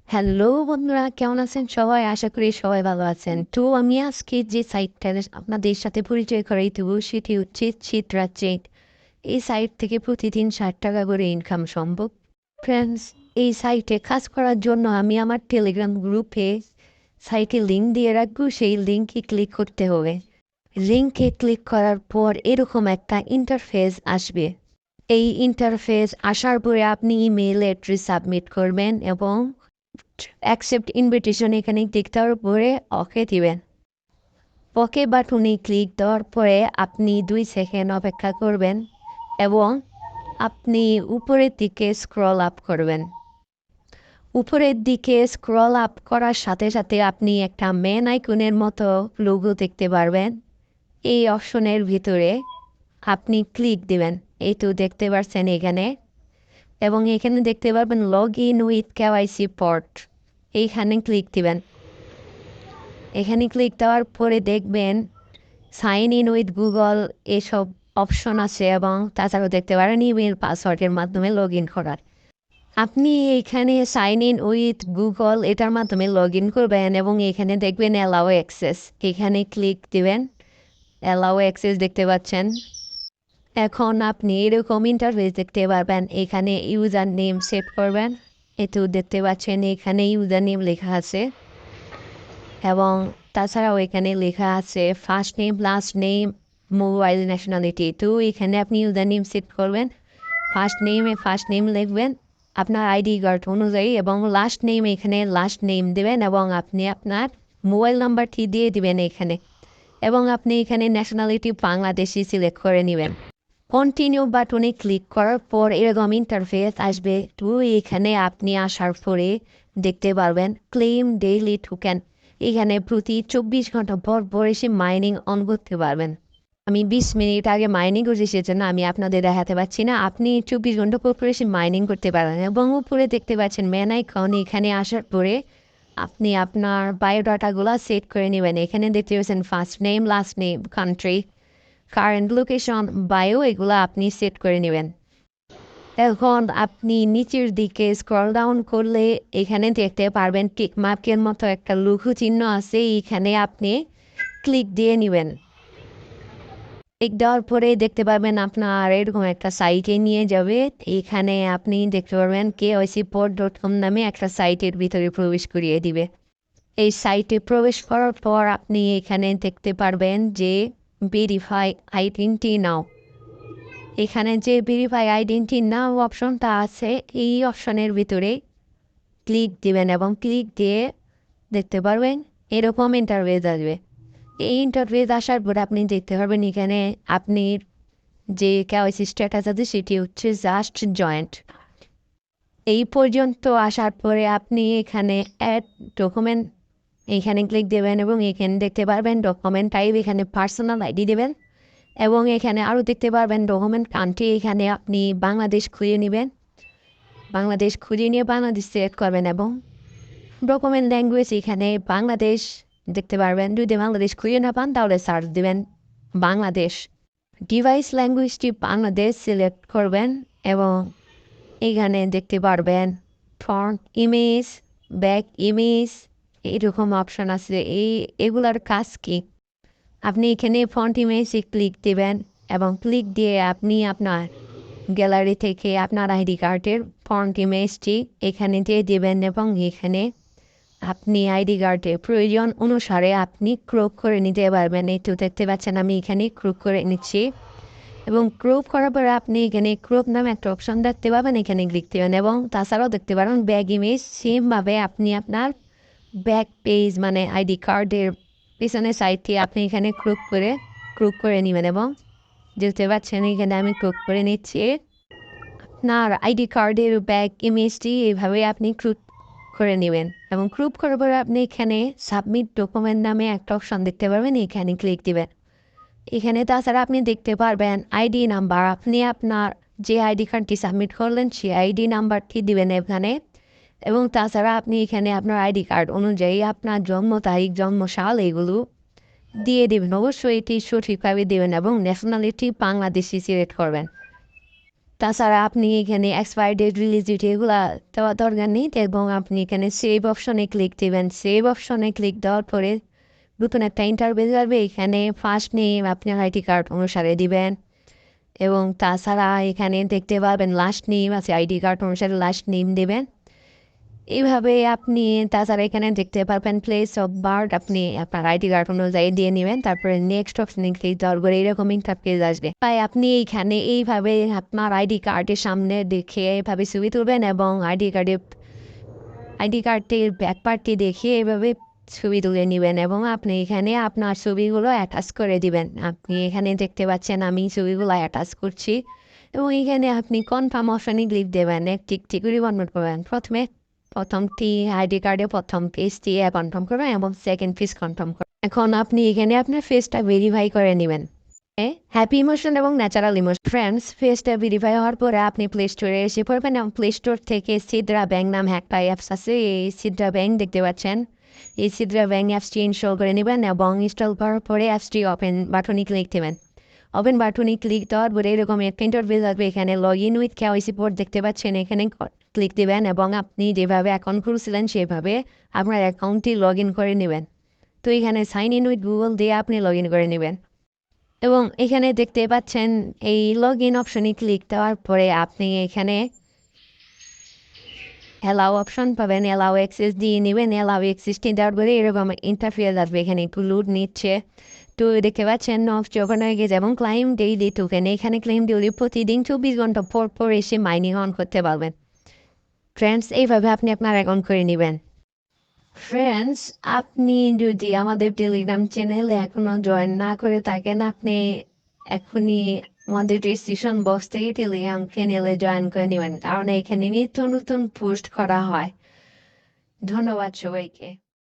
Hello বন্ধুরা, কেমন আছেন সবাই? আশা করি সবাই ভালো আছেন। তো আমি আজকে যে সাইটটা আপনাদের সাথে পরিচয় করাই দেবো সেটি হচ্ছে চিত্রা চেট। এই সাইট থেকে প্রতিদিন 60 টাকা করে ইনকাম সম্ভব। ফ্রেন্ডস, এই সাইটে কাজ করার জন্য আমি আমার টেলিগ্রাম গ্রুপে সাইটে লিঙ্ক দিয়ে রাখবো। সেই লিঙ্কে ক্লিক করতে হবে। লিঙ্কে ক্লিক করার পর এরকম একটা ইন্টারফেস আসবে। এই ইন্টারফেস আসার পরে আপনি ইমেল অ্যাড্রেস সাবমিট করবেন এবং অ্যাকসেপ্ট ইনভিটেশন এখানে ক্লিক দেওয়ার পরে ওকে দিবেন। ওকে বাটনে ক্লিক দেওয়ার পরে আপনি 2 সেকেন্ড অপেক্ষা করবেন এবং আপনি উপরের দিকে স্ক্রল আপ করবেন। উপরের দিকে স্ক্রল আপ করার সাথে সাথে আপনি একটা মেন আইকনের মতো লোগো দেখতে পারবেন। এই অপশনের ভিতরে আপনি ক্লিক দিবেন। এই তো দেখতে পাচ্ছেন এখানে, এবং এখানে দেখতে পারবেন log in with KYC port. এইখানে ক্লিক দিবেন। এখানে ক্লিক দেওয়ার পরে দেখবেন সাইন ইন উইথ গুগল এসব অপশন আছে, এবং তাছাড়াও দেখতে পারেন ইমেল পাসওয়ার্ডের মাধ্যমে লগ ইন করার। আপনি এখানে সাইন ইন উইথ গুগল এটার মাধ্যমে লগ ইন করবেন এবং এখানে দেখবেন অ্যালাউ অ্যাক্সেস। এখানে ক্লিক দিবেন। অ্যালাউ অ্যাক্সেস দেখতে পাচ্ছেন। এখন আপনি এরকম ইন্টারফেস দেখতে পারবেন। এখানে ইউজার নেম সেট করবেন। এতেও দেখতে পাচ্ছেন এখানে ইউজার নেম লেখা আছে, এবং তাছাড়াও এখানে লেখা আছে first name, last name, mobile, nationality. তো এখানে আপনি ইউজার নেম সেট করবেন। ফার্স্ট নেম লিখবেন আপনার আইডি কার্ড অনুযায়ী, এবং লাস্ট নেম এখানে লাস্ট নেম দেবেন, এবং আপনি আপনার মোবাইল নাম্বারটি দিয়ে দিবেন এখানে, এবং আপনি এখানে ন্যাশনালিটি বাংলাদেশি সিলেক্ট করে নেবেন। কন্টিনিউ বাটনে ক্লিক করার পর এরকম ইন্টারফেস আসবে। তো এখানে আপনি আসার পরে দেখতে পারবেন ক্লেম ডেইলি টোকেন। এখানে প্রতি 24 ঘন্টা পর পর এসে মাইনিং অন করতে পারবেন। আমি 20 মিনিট আগে মাইনিং করছি, সেজন্য আমি আপনাদের দেখাতে পারছি না। আপনি 24 ঘন্টা পর পর এসে মাইনিং করতে পারেন, এবং উপরে দেখতে পাচ্ছেন ম্যান আইকন। এখানে আসার পরে আপনি আপনার বায়োডাটাগুলো সেট করে নেবেন। এখানে দেখতে পাচ্ছেন first name, last name, country, current location, bio, এগুলো আপনি সেট করে নেবেন। এখন আপনি নিচের দিকে স্ক্রল ডাউন করলে এখানে দেখতে পারবেন টিক মার্কের মতো একটা লঘু চিহ্ন আছে। এখানে আপনি ক্লিক দিয়ে নেবেন। ক্লিক দেওয়ার পরে দেখতে পারবেন আপনার এরকম একটা সাইটে নিয়ে যাবে। এখানে আপনি দেখতে পারবেন KYCport.com নামে একটা সাইটের ভিতরে প্রবেশ করিয়ে দিবে। এই সাইটে প্রবেশ করার পর আপনি এখানে দেখতে পারবেন যে ভেরিফাই আইডেন্টি নাও। এখানে যে ভেরিফাই আইডেন্টি নাও অপশনটা আছে, এই অপশনের ভিতরে ক্লিক দিবেন, এবং ক্লিক দিয়ে দেখতে পারবেন এরকম ইন্টারফেস আসবে। এই ইন্টারফেস আসার পর আপনি দেখতে পারবেন এখানে আপনি যে কেওয়াইসি স্ট্যাটাস আছে সেটি হচ্ছে জাস্ট জয়েন্ট। এই পর্যন্ত আসার পরে আপনি এখানে অ্যাড ডকুমেন্ট এখানে ক্লিক দেবেন, এবং এখানে দেখতে পারবেন ডকুমেন্ট টাইপ, এখানে পার্সোনাল আইডি দেবেন, এবং এখানে আরও দেখতে পারবেন ডকুমেন্ট কান্ট্রি। এখানে আপনি বাংলাদেশ খুঁজে নেবেন। বাংলাদেশ খুঁজে নিয়ে বাংলাদেশ সিলেক্ট করবেন, এবং ডকুমেন্ট ল্যাঙ্গুয়েজ এখানে বাংলাদেশ দেখতে পারবেন। যদি বাংলাদেশ খুঁজে না পান তাহলে সার্চ দেবেন বাংলাদেশ। ডিভাইস ল্যাঙ্গুয়েজটি বাংলাদেশ সিলেক্ট করবেন, এবং এখানে দেখতে পারবেন ফ্রন্ট ইমেজ, ব্যাক ইমেজ, এইরকম অপশান আছে। এগুলার কাজ কি? আপনি এখানে ফ্রন্ট ইমেজে ক্লিক দেবেন, এবং ক্লিক দিয়ে আপনি আপনার গ্যালারি থেকে আপনার আইডি কার্ডের ফ্রন্ট ইমেজটি এখানে দিয়ে দেবেন, এবং এখানে আপনি আইডি কার্ডের প্রয়োজন অনুসারে আপনি ক্রপ করে নিতে পারবেন। এই তো দেখতে পাচ্ছেন আমি এখানে ক্রপ করে নিচ্ছি, এবং ক্রপ করার পরে আপনি এখানে ক্রপ নামে একটা অপশন দেখতে পাবেন। এখানে ক্লিক দেবেন, এবং তাছাড়াও দেখতে পারেন ব্যাক ইমেজ। সেমভাবে আপনি আপনার ব্যাক পেজ মানে আইডি কার্ডের পিছনের সাইডটি আপনি এখানে ক্রপ করে নেবেন, এবং দেখতে পাচ্ছেন এখানে আমি ক্রপ করে নিচ্ছি। আপনার আইডি কার্ডের ব্যাক ইমেজটি এইভাবে আপনি ক্রপ করে নেবেন, এবং ক্রপ করার পরে আপনি এখানে সাবমিট ডকুমেন্ট নামে একটা অপশন দেখতে পারবেন। এখানে ক্লিক দিবেন। এখানে তাছাড়া আপনি দেখতে পারবেন আইডি নাম্বার। আপনি আপনার যে আইডি কার্ডটি সাবমিট করলেন সেই আইডি নাম্বারটি দিবেন এখানে, এবং তাছাড়া আপনি এখানে আপনার আইডি কার্ড অনুযায়ী আপনার জন্ম তারিখ, জন্ম সাল এগুলো দিয়ে দেবেন। অবশ্যই এটি সঠিকভাবে দেবেন, এবং ন্যাশনালিটি বাংলাদেশি সিলেক্ট করবেন। তাছাড়া আপনি এখানে এক্সপায়ার ডেট, রিলিজ ডেট এগুলা দেওয়া দরকার নেই, এবং আপনি এখানে সেভ অপশনে ক্লিক দিবেন। সেভ অপশনে ক্লিক দেওয়ার পরে নতুন একটা ইন্টারভিউ যাবে। এখানে ফার্স্ট নেম আপনার আইডি কার্ড অনুসারে দিবেন, এবং তাছাড়া এখানে দেখতে পাবেন লাস্ট নেম আছে, আইডি কার্ড অনুসারে লাস্ট নেম দেবেন। এইভাবে আপনি তাছাড়া এখানে দেখতে পারবেন প্লেস অফ বার্থ আপনি আপনার আইডি কার্ড অনুযায়ী দিয়ে নেবেন। তারপরে নেক্সট অপশনে ক্লিক দেওয়ার পরে এরকম ইন্টারফেস আসবে। তাই আপনি এইখানে এইভাবে আপনার আইডি কার্ডের সামনে দেখে এইভাবে ছবি তুলবেন, এবং আইডি কার্ডটির ব্যাক পার্টটি দেখিয়ে এভাবে ছবি তুলে নেবেন, এবং আপনি এখানে আপনার ছবিগুলো অ্যাটাচ করে দিবেন। আপনি এখানে দেখতে পাচ্ছেন আমি ছবিগুলো অ্যাটাচ করছি, এবং এখানে আপনি কনফার্ম অপশনে ক্লিক দেবেন। একটি একটি করে কনভার্ট করবেন। প্রথমটি আইডি কার্ডে প্রথম পেজটি কনফার্ম করবেন, এবং সেকেন্ড পেজ কনফার্ম করবেন। এখন আপনি এখানে আপনার ফেসটা ভেরিফাই করে নেবেন। হ্যাপি ইমোশন এবং ন্যাচারাল ইমোশন। ফ্রেন্ডস, ফেসটা ভেরিফাই হওয়ার পরে আপনি প্লে স্টোরে এসে পড়বেন, এবং প্লে স্টোর থেকে সিদ্রা ব্যাংক নাম একটা অ্যাপস আছে, এই সিদ্রা ব্যাংক দেখতে পাচ্ছেন। এই সিদ্রা ব্যাংক অ্যাপসটি ইনস্টল করে নেবেন, এবং ইনস্টল করার পরে অ্যাপসটি ওপেন বাটনে ক্লিক দেবেন। ওপেন বাটনে ক্লিক দেওয়ার পরে এরকম একটা ইন্টারফেস আসবে। এখানে log in with KYC port দেখতে পাচ্ছেন, এখানে ক্লিক দেবেন, এবং আপনি যেভাবে অ্যাকাউন্ট খুলছিলেন সেভাবে আপনার অ্যাকাউন্টটি লগ ইন করে নেবেন। তো এখানে সাইন ইন উইথ গুগল দিয়ে আপনি লগ ইন করে নেবেন, এবং এখানে দেখতে পাচ্ছেন এই লগ ইন অপশনে ক্লিক দেওয়ার পরে আপনি এখানে অ্যালাউ অপশন পাবেন। অ্যালাউ অ্যাক্সেস দিয়ে নেবেন। অ্যালাউ অ্যাক্সেসটি দেওয়ার পরে এরকম ইন্টারফেস আসবে। এখানে একটু লোড নিচ্ছে। তো দেখতে পাচ্ছেন অপশন ওপেন হয়ে গেছে, এবং ক্লাইম ডেইলি টোকেন। এখানে ক্লেম দিলে প্রতিদিন 24 ঘন্টা পর পর এসে মাইনিং অন করতে পারবেন। ফ্রেন্ডস, এইভাবে আপনি আপনার অ্যাকাউন্ট করে নেবেন। ফ্রেন্ডস, আপনি যদি আমাদের টেলিগ্রাম চ্যানেলে এখনো জয়েন না করে থাকেন, আপনি এখনই আমাদের ডিসক্রিপশন বক্স থেকে টেলিগ্রাম চ্যানেলে জয়েন করে নেবেন, কারণ এখানে নিত্য নতুন পোস্ট করা হয়। ধন্যবাদ সবাইকে।